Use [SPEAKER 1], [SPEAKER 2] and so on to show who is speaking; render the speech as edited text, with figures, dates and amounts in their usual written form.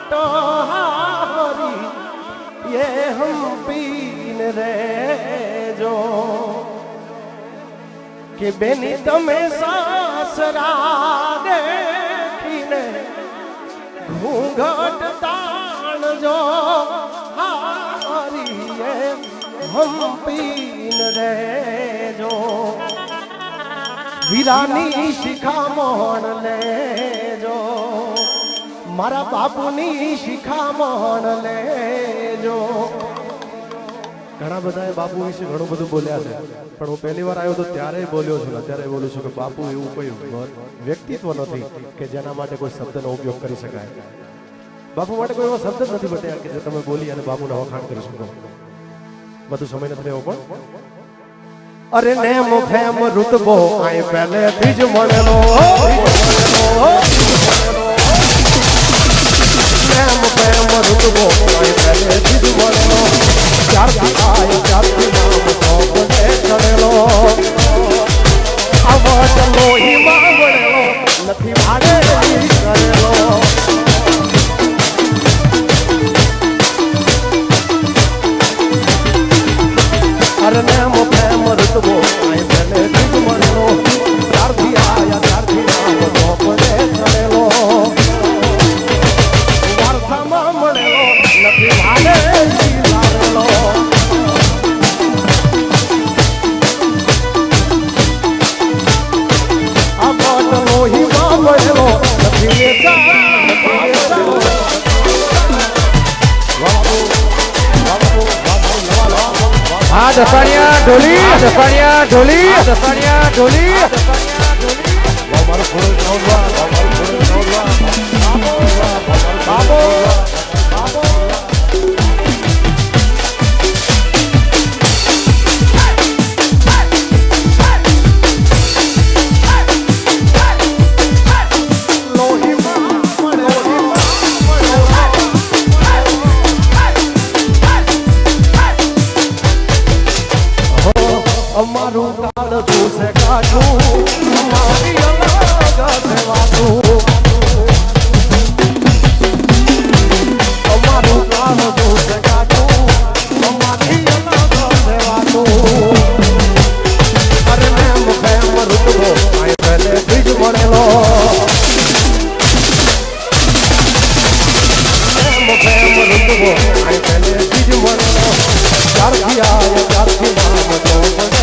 [SPEAKER 1] तो हरी ये हम पीन रे जो कि बेनी तमे सासरा देखीने घूंघट ताण जो हारी ये हम पीन रे जो वीरानी शिखामण ले जो मारा बापूनी शिखामण ले जो ઘણા બધાએ બાપુ વિશે ઘણું બધું બોલ્યા છે પણ હું પહેલી વાર આવ્યો તો ત્યારે બોલ્યો છું ત્યારે બોલું છું કે બાપુ એવું કોઈ વ્યક્તિત્વ નથી કે જેના માટે કોઈ શબ્દનો ઉપયોગ કરી શકાય બાપુ માટે કોઈ એવો શબ્દ નથી બત્યા કે જે તમે બોલી અને બાપુના વખાણ કરી શકો બધું સમય નથી લેવો પણ અરે નેમ ફેમ ઋતબો આય પહેલેથી જ મળેલો નેમ ફેમ ઋતબો આય પહેલેથી જ મળેલો ચારથી આય ચારથી નામ સોપને ચડેલો આવટ લોહીમાં વળેલો નથી ભાડે કરેલો અરે નેમ ફેમ ઋતબો આય પહેલેથી જ મળેલો ચારથી આયા ચારથી નામ સોપને ચડેલો વારસામાં મળેલો નથી ભાડે
[SPEAKER 2] દફાણિયા ઢોલી
[SPEAKER 1] મારું થોડું બાબો અમારું કાળ તું છે કાઢું અમારી અલગ સેવાનું અમારું કાળ તું છે કાઢું અમારી અલગ સેવાનું અરે નેમ ફેમ ઋતબો આય પહેલેથી જ મળેલો નેમ ફેમ ઋતબો આય પહેલેથી જ મળેલો ચારથી આય ચારથી નામ તો